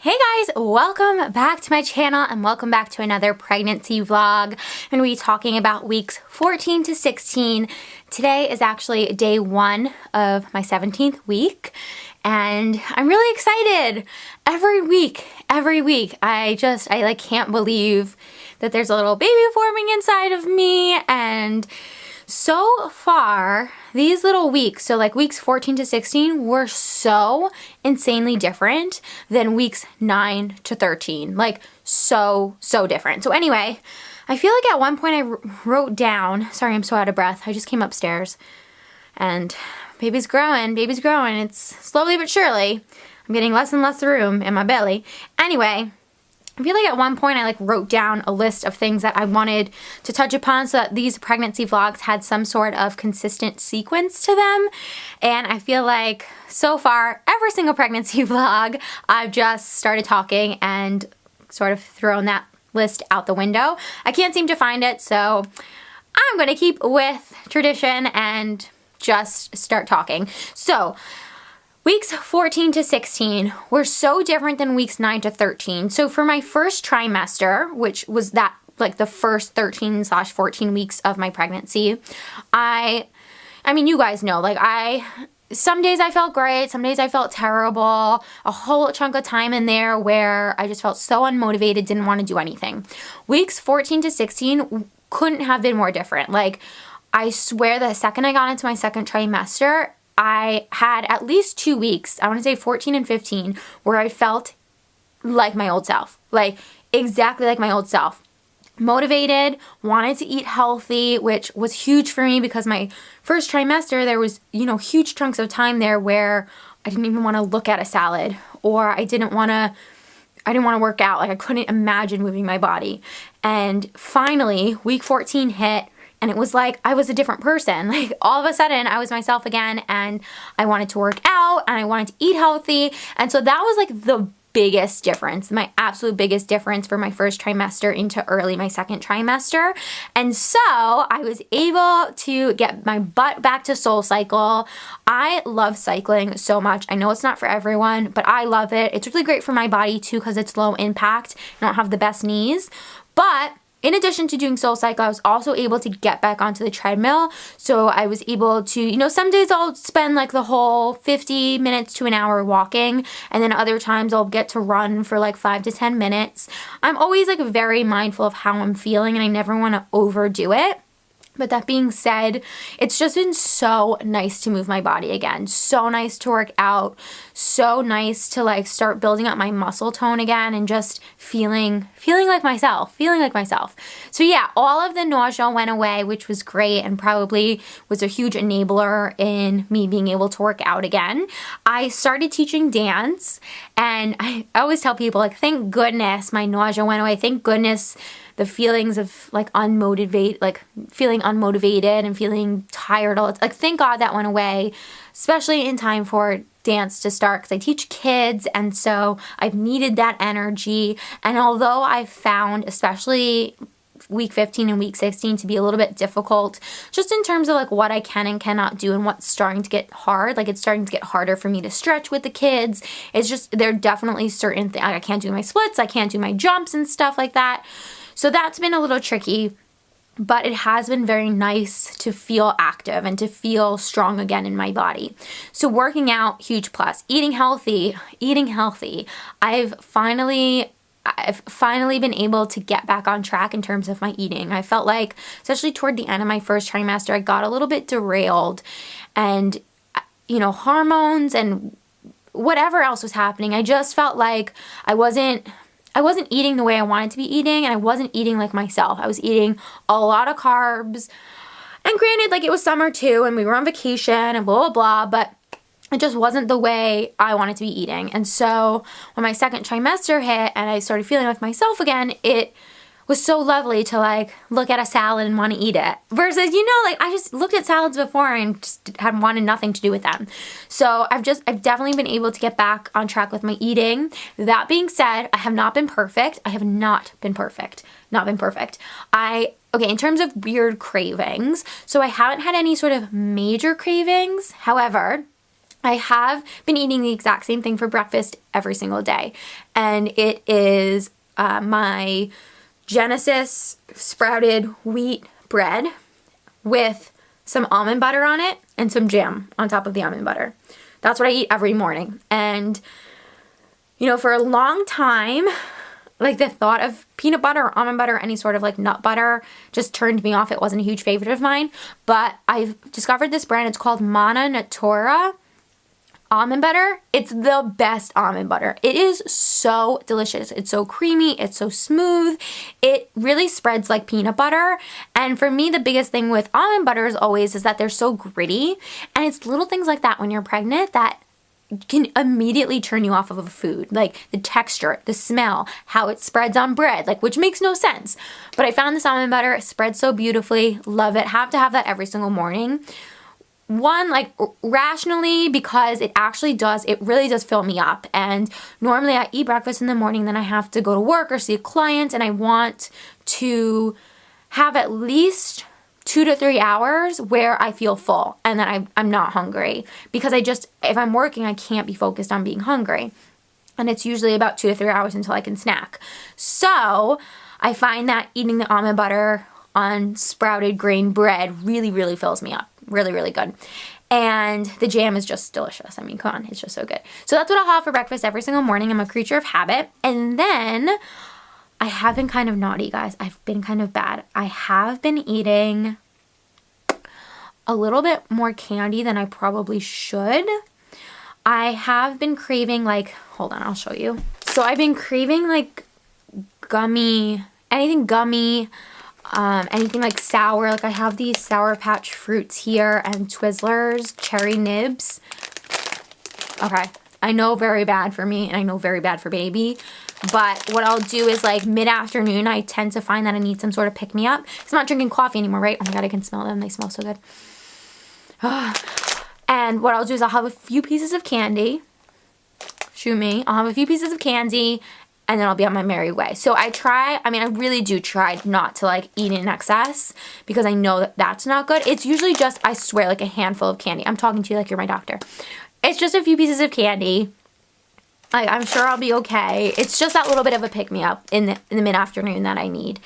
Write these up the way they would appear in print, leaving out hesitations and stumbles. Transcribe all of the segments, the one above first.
Hey guys, welcome back to my channel and welcome back to another pregnancy vlog. I'm going to be talking about weeks 14 to 16. Today is actually day 1 of my 17th week and I'm really excited. Every week, I like can't believe that there's a little baby forming inside of me. And so far, these little weeks, so like weeks 14 to 16, were so insanely different than weeks 9 to 13. Like so different. So anyway, I feel like at one point I wrote down, sorry, I'm so out of breath. I just came upstairs and baby's growing. It's slowly but surely. I'm getting less and less room in my belly. Anyway, I feel like at one point I wrote down a list of things that I wanted to touch upon so that these pregnancy vlogs had some sort of consistent sequence to them. And I feel like so far, every single pregnancy vlog, I've just started talking and sort of thrown that list out the window. I can't seem to find it, so I'm going to keep with tradition and just start talking. So, weeks 14 to 16 were so different than weeks 9 to 13. So for my first trimester, which was that like the first 13/14 weeks of my pregnancy, I mean, you guys know, some days I felt great, some days I felt terrible, a whole chunk of time in there where I just felt so unmotivated, didn't want to do anything. Weeks 14 to 16 couldn't have been more different. I swear the second I got into my second trimester, I had at least 2 weeks, I want to say 14 and 15, where I felt like my old self. Exactly like my old self. Motivated, wanted to eat healthy, which was huge for me because my first trimester, there was, huge chunks of time there where I didn't even want to look at a salad, or I didn't want to work out. I couldn't imagine moving my body. And finally, week 14 hit. And it was like I was a different person. All of a sudden, I was myself again, and I wanted to work out, and I wanted to eat healthy. And so that was the biggest difference, my absolute biggest difference for my first trimester into early my second trimester. And so I was able to get my butt back to SoulCycle. I love cycling so much. I know it's not for everyone, but I love it. It's really great for my body too because it's low impact. I don't have the best knees, but in addition to doing SoulCycle, I was also able to get back onto the treadmill. So I was able to, some days I'll spend the whole 50 minutes to an hour walking, and then other times I'll get to run for 5 to 10 minutes. I'm always very mindful of how I'm feeling, and I never want to overdo it. But that being said, it's just been so nice to move my body again. So nice to work out. So nice to start building up my muscle tone again and just feeling like myself. So yeah, all of the nausea went away, which was great and probably was a huge enabler in me being able to work out again. I started teaching dance, and I always tell people thank goodness my nausea went away. Thank goodness the feelings of feeling unmotivated and feeling tired. Thank God that went away, especially in time for dance to start because I teach kids, and so I've needed that energy. And although I've found, especially week 15 and week 16, to be a little bit difficult just in terms of what I can and cannot do and what's starting to get hard. It's starting to get harder for me to stretch with the kids. It's just, there are definitely certain things. I can't do my splits, I can't do my jumps and stuff like that. So that's been a little tricky, but it has been very nice to feel active and to feel strong again in my body. So working out, huge plus. Eating healthy. I've finally been able to get back on track in terms of my eating. I felt especially toward the end of my first trimester, I got a little bit derailed, and hormones and whatever else was happening, I just felt like I wasn't eating the way I wanted to be eating, and I wasn't eating like myself. I was eating a lot of carbs, and granted, it was summer too, and we were on vacation and blah, blah, blah, but it just wasn't the way I wanted to be eating. And so when my second trimester hit and I started feeling like myself again, it was so lovely to look at a salad and want to eat it. Versus, I just looked at salads before and just had wanted nothing to do with them. So I've definitely been able to get back on track with my eating. That being said, I have not been perfect. Okay, in terms of weird cravings, so I haven't had any sort of major cravings. However, I have been eating the exact same thing for breakfast every single day, and it is my Genesis sprouted wheat bread with some almond butter on it and some jam on top of the almond butter. That's what I eat every morning. And, you know, for a long time, like the thought of peanut butter or almond butter, any sort of like nut butter, just turned me off. It wasn't a huge favorite of mine. But I've discovered this brand. It's called Mana Natura almond butter. It's the best almond butter. It is so delicious. It's so creamy. It's so smooth. It really spreads like peanut butter. And for me, the biggest thing with almond butter is that they're so gritty. And it's little things like that when you're pregnant that can immediately turn you off of a food. Like the texture, the smell, how it spreads on bread, like, which makes no sense. But I found this almond butter. It spreads so beautifully. Love it. Have to have that every single morning. One, like rationally, because it really does fill me up. And normally I eat breakfast in the morning, then I have to go to work or see a client, and I want to have at least 2 to 3 hours where I feel full and that I'm not hungry, because if I'm working, I can't be focused on being hungry. And it's usually about 2 to 3 hours until I can snack. So I find that eating the almond butter on sprouted grain bread really, really fills me up. Really, really good. And the jam is just delicious. I mean, come on, it's just so good. So that's what I'll have for breakfast every single morning. I'm a creature of habit. And then I have been kind of naughty, guys. I've been kind of bad. I have been eating a little bit more candy than I probably should. I have been craving hold on, I'll show you. So I've been craving anything gummy, anything like sour. Like I have these Sour Patch fruits here and Twizzlers, cherry nibs. Okay, I know very bad for me and I know very bad for baby. But what I'll do is mid-afternoon, I tend to find that I need some sort of pick-me-up. Because I'm not drinking coffee anymore, right? Oh my God, I can smell them. They smell so good. And what I'll do is I'll have a few pieces of candy. Shoot me. I'll have a few pieces of candy and then I'll be on my merry way. So I really do try not to eat in excess, because I know that that's not good. It's usually just, I swear, a handful of candy. I'm talking to you like you're my doctor. It's just a few pieces of candy. I'm sure I'll be okay. It's just that little bit of a pick-me-up in the mid-afternoon that I need.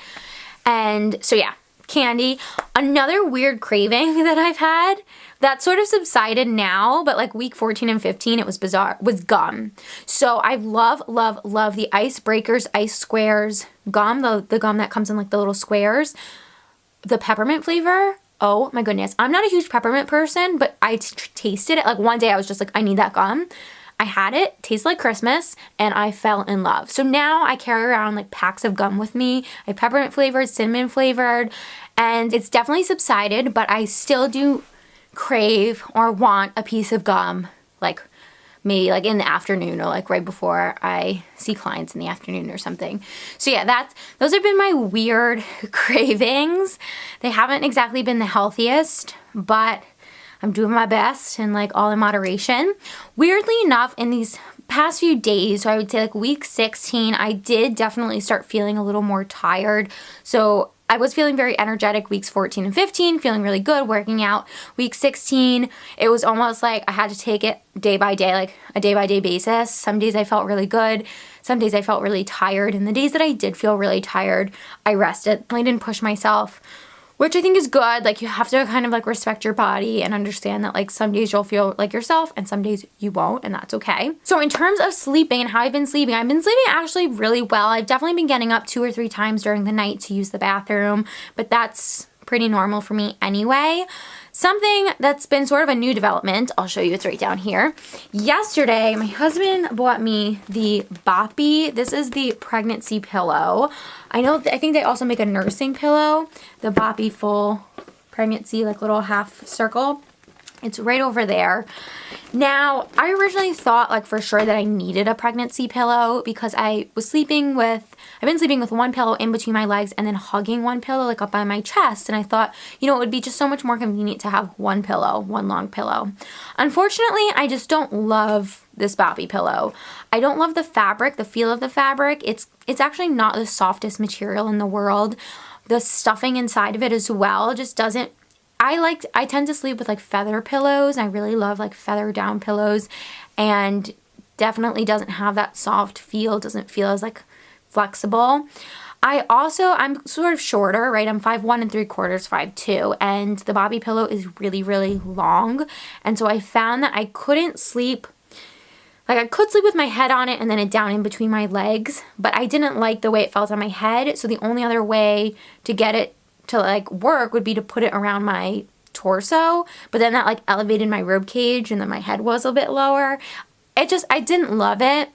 And so yeah, candy. Another weird craving that I've had that sort of subsided now, but week 14 and 15, it was bizarre, was gum. So I love, love, love the Ice Breakers, Ice Squares gum, the gum that comes in the little squares. The peppermint flavor, oh my goodness. I'm not a huge peppermint person, but I tasted it. One day I was just I need that gum. I had it, tasted like Christmas, and I fell in love. So now I carry around packs of gum with me. I have peppermint flavored, cinnamon flavored, and it's definitely subsided, but I still do crave or want a piece of gum, maybe in the afternoon or right before I see clients in the afternoon or something. So yeah, those have been my weird cravings. They haven't exactly been the healthiest, but I'm doing my best and all in moderation. Weirdly enough, in these past few days, so I would say week 16, I did definitely start feeling a little more tired. So I was feeling very energetic weeks 14 and 15, feeling really good, working out. Week 16, it was almost I had to take it day by day, a day by day basis. Some days I felt really good. Some days I felt really tired. And the days that I did feel really tired, I rested. I didn't push myself, which I think is good. You have to kind of respect your body and understand that some days you'll feel like yourself and some days you won't, and that's okay. So in terms of sleeping and how I've been sleeping actually really well. I've definitely been getting up 2 or 3 times during the night to use the bathroom, but that's pretty normal for me anyway. Something that's been sort of a new development, I'll show you, it's right down here. Yesterday, my husband bought me the Boppy. This is the pregnancy pillow. I think they also make a nursing pillow, the Boppy full pregnancy, little half circle. It's right over there. Now, I originally thought for sure that I needed a pregnancy pillow because I've been sleeping with one pillow in between my legs and then hugging one pillow up by my chest. And I thought, it would be just so much more convenient to have one pillow, one long pillow. Unfortunately, I just don't love this Boppy pillow. I don't love the fabric, the feel of the fabric. It's actually not the softest material in the world. The stuffing inside of it as well just doesn't, I tend to sleep with like feather pillows. I really love like feather down pillows, and definitely doesn't have that soft feel, doesn't feel as like flexible. I'm sort of shorter, right? I'm 5'1" and 3/4, 5'2", and the bobby pillow is really, really long. And so I found that I couldn't sleep, like I could sleep with my head on it and then it down in between my legs, but I didn't like the way it felt on my head. So the only other way to get it to like work would be to put it around my torso, but then that like elevated my rib cage and then my head was a bit lower. I didn't love it.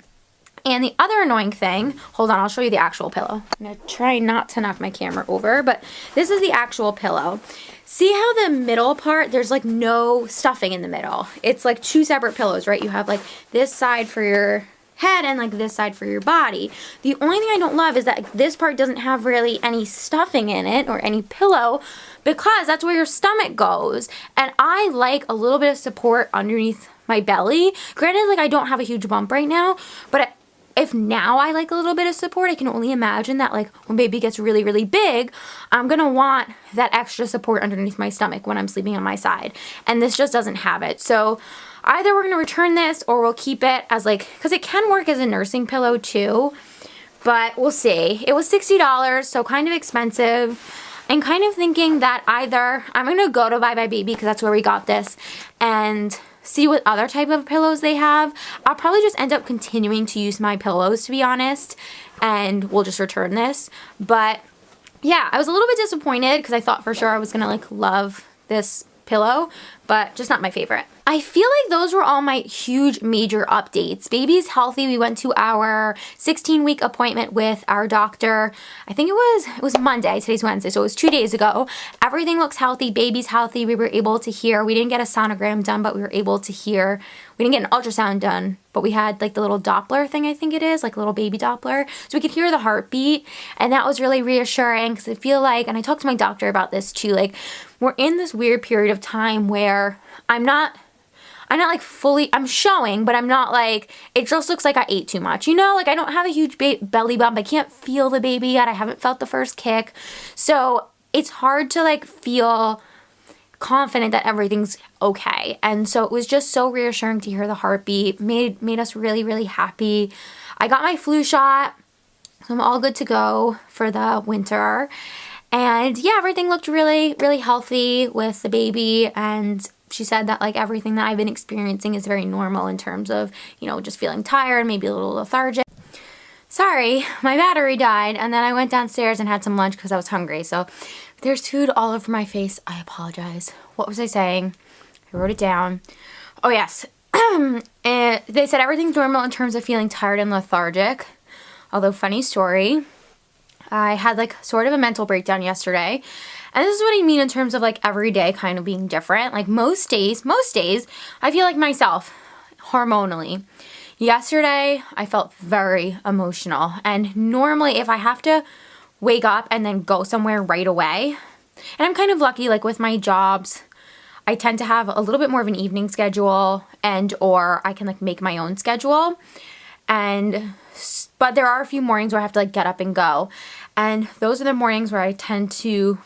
And the other annoying thing, hold on, I'll show you the actual pillow. I'm gonna try not to knock my camera over, but this is the actual pillow. See how the middle part, there's like no stuffing in the middle. It's like two separate pillows, right? You have like this side for your head and like this side for your body. The only thing I don't love is that this part doesn't have really any stuffing in it or any pillow, because that's where your stomach goes. And I like a little bit of support underneath my belly. Granted, like I don't have a huge bump right now, but if now I like a little bit of support, I can only imagine that like when baby gets really, really big, I'm gonna want that extra support underneath my stomach when I'm sleeping on my side. And this just doesn't have it. So either we're gonna return this or we'll keep it as like, because it can work as a nursing pillow too, but we'll see. It was $60, so kind of expensive. And kind of thinking that either I'm gonna go to Bye Bye Baby, because that's where we got this, and see what other type of pillows they have. I'll probably just end up continuing to use my pillows, to be honest, and we'll just return this. But yeah, I was a little bit disappointed because I thought for sure I was gonna like love this pillow, but just not my favorite. I feel like those were all my huge major updates. Baby's healthy. We went to our 16-week appointment with our doctor. I think it was Monday. Today's Wednesday, so it was 2 days ago. Everything looks healthy. Baby's healthy. We were able to hear. We didn't get a sonogram done, but we were able to hear. We didn't get an ultrasound done, but we had like the little Doppler thing, I think it is, like a little baby Doppler. So we could hear the heartbeat, and that was really reassuring because I feel like, and I talked to my doctor about this too, like we're in this weird period of time where I'm not like fully, I'm showing, but I'm not like, it just looks like I ate too much, you know? Like I don't have a huge belly bump. I can't feel the baby yet. I haven't felt the first kick. So it's hard to like feel confident that everything's okay. And so it was just so reassuring to hear the heartbeat. Made us really, really happy. I got my flu shot, so I'm all good to go for the winter. And yeah, everything looked really, really healthy with the baby, and she said that like everything that I've been experiencing is very normal in terms of, you know, just feeling tired, maybe a little lethargic. Sorry, my battery died, and then I went downstairs and had some lunch because I was hungry. So if there's food all over my face, I apologize. What was I saying? I wrote it down. Oh yes, they said everything's normal in terms of feeling tired and lethargic. Although funny story, I had like sort of a mental breakdown yesterday. And this is what I mean in terms of like every day kind of being different. Like most days, I feel like myself hormonally. Yesterday, I felt very emotional. And normally if I have to wake up and then go somewhere right away, and I'm kind of lucky, like with my jobs, I tend to have a little bit more of an evening schedule, and or I can like make my own schedule. But there are a few mornings where I have to like get up and go. And those are the mornings where I tend to,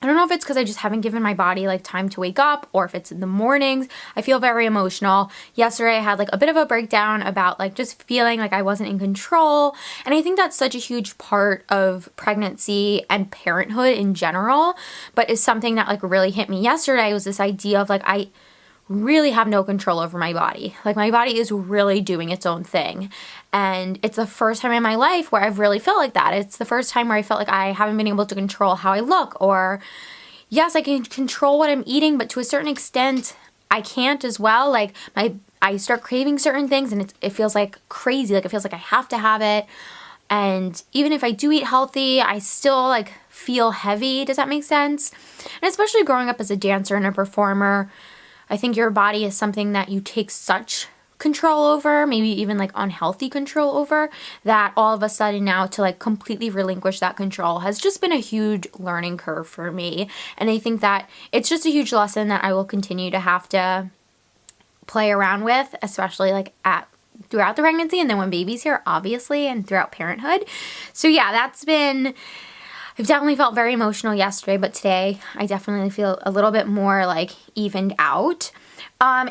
I don't know if it's because I just haven't given my body like time to wake up, or if it's in the mornings, I feel very emotional. Yesterday I had like a bit of a breakdown about like just feeling like I wasn't in control. And I think that's such a huge part of pregnancy and parenthood in general, but it's something that like really hit me yesterday, was this idea of like I really have no control over my body. Like my body is really doing its own thing. And it's the first time in my life where I've really felt like that. It's the first time where I felt like I haven't been able to control how I look, or yes, I can control what I'm eating, but to a certain extent I can't as well. Like I start craving certain things and it feels like crazy. Like it feels like I have to have it. And even if I do eat healthy, I still like feel heavy. Does that make sense? And especially growing up as a dancer and a performer, I think your body is something that you take such control over, maybe even like unhealthy control over, that all of a sudden now to like completely relinquish that control has just been a huge learning curve for me. And I think that it's just a huge lesson that I will continue to have to play around with, especially like throughout the pregnancy, and then when baby's here, obviously, and throughout parenthood. So yeah, that's been I've definitely felt very emotional yesterday, but today I definitely feel a little bit more like evened out.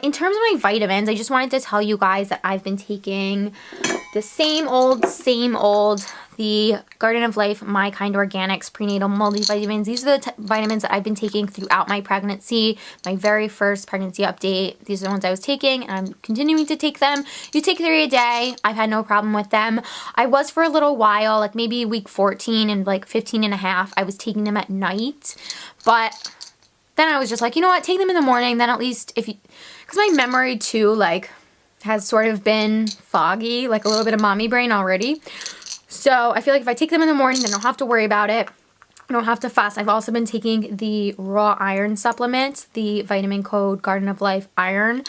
In terms of my vitamins, I just wanted to tell you guys that I've been taking the same old, the Garden of Life mykind Organics Prenatal Multivitamins. These are the vitamins that I've been taking throughout my pregnancy, my very first pregnancy update. These are the ones I was taking, and I'm continuing to take them. You take 3 a day. I've had no problem with them. I was for a little while, like maybe week 14 and like 15 and a half, I was taking them at night, but then I was just like, you know what, take them in the morning, then at least if you, because my memory too, like, has sort of been foggy, like a little bit of mommy brain already. So I feel like if I take them in the morning, then I don't have to worry about it. I don't have to fuss. I've also been taking the raw iron supplement, the vitamin code Garden of Life Iron,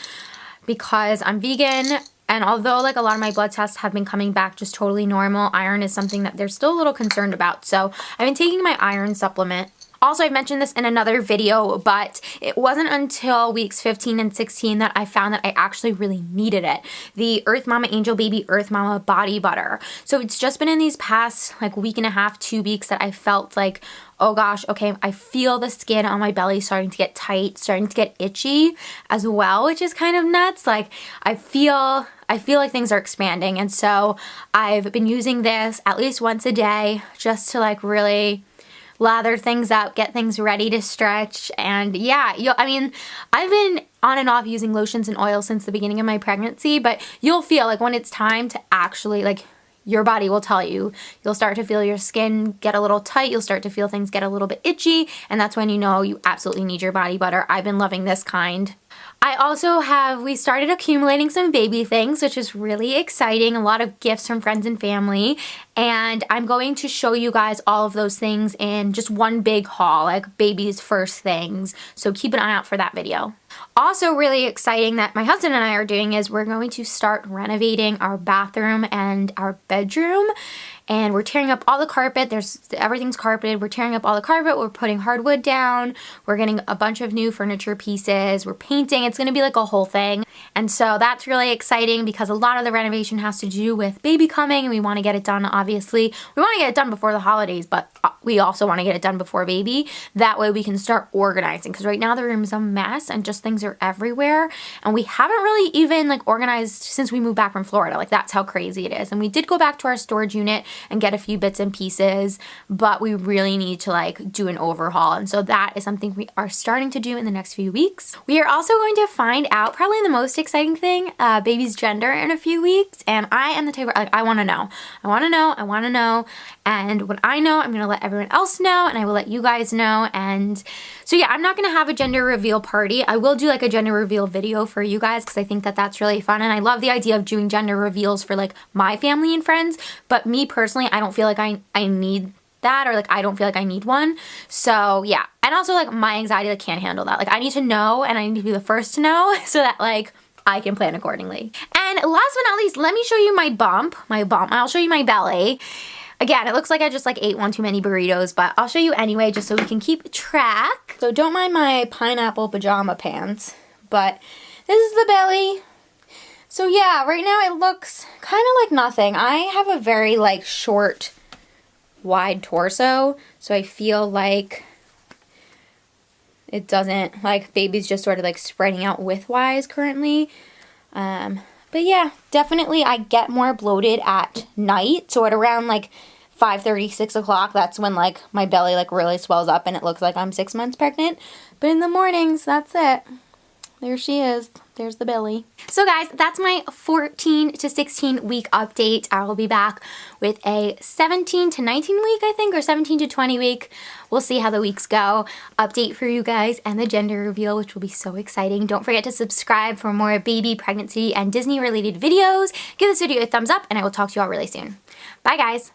because I'm vegan. And although like a lot of my blood tests have been coming back just totally normal, iron is something that they're still a little concerned about. So I've been taking my iron supplement. Also, I mentioned this in another video, but it wasn't until weeks 15 and 16 that I found that I actually really needed it. The Earth Mama Angel Baby Earth Mama Body Butter. So it's just been in these past like week and a half, 2 weeks that I felt like, oh gosh, okay, I feel the skin on my belly starting to get tight, starting to get itchy as well, which is kind of nuts. Like I feel like things are expanding. And so I've been using this at least once a day just to like really lather things up, get things ready to stretch. And yeah, I mean, I've been on and off using lotions and oils since the beginning of my pregnancy, but you'll feel like when it's time to actually, like, your body will tell you. You'll start to feel your skin get a little tight. You'll start to feel things get a little bit itchy. And that's when you know you absolutely need your body butter. I've been loving this kind. I also we started accumulating some baby things, which is really exciting. A lot of gifts from friends and family. And I'm going to show you guys all of those things in just one big haul, like baby's first things. So keep an eye out for that video. Also really exciting that my husband and I are doing is we're going to start renovating our bathroom and our bedroom. And we're tearing up all the carpet. Everything's carpeted. We're tearing up all the carpet. We're putting hardwood down. We're getting a bunch of new furniture pieces. We're painting. It's going to be like a whole thing. And so that's really exciting because a lot of the renovation has to do with baby coming and we want to get it done, obviously. We want to get it done before the holidays, but we also want to get it done before baby. That way we can start organizing because right now the room is a mess and just things are everywhere. And we haven't really even like organized since we moved back from Florida. Like that's how crazy it is. And we did go back to our storage unit and get a few bits and pieces, but we really need to like do an overhaul. And so that is something we are starting to do in the next few weeks. We are also going to find out probably the most exciting thing, baby's gender in a few weeks. And I am the type of, like, I want to know. I want to know. I want to know. And when I know, I'm going to let everyone else know and I will let you guys know. And so yeah, I'm not going to have a gender reveal party. I will do like a gender reveal video for you guys because I think that that's really fun. And I love the idea of doing gender reveals for like my family and friends. But me personally, I don't feel like I need that, or like I don't feel like I need one. So yeah. And also like my anxiety like can't handle that. Like I need to know and I need to be the first to know so that like I can plan accordingly. And last but not least, let me show you my bump. I'll show you my belly. Again, it looks like I just like ate one too many burritos, but I'll show you anyway just so we can keep track. So don't mind my pineapple pajama pants, but this is the belly. So yeah, right now it looks kind of like nothing. I have a very like short, wide torso, so I feel like it doesn't, like baby's just sort of like spreading out width-wise currently. But yeah, definitely I get more bloated at night. So at around like 5:30, 6 o'clock, that's when like my belly like really swells up and it looks like I'm 6 months pregnant. But in the mornings, that's it. There she is. There's the belly. So guys, that's my 14 to 16 week update. I will be back with a 17 to 19 week, I think, or 17 to 20 week. We'll see how the weeks go. Update for you guys and the gender reveal, which will be so exciting. Don't forget to subscribe for more baby, pregnancy, and Disney related videos. Give this video a thumbs up and I will talk to you all really soon. Bye guys.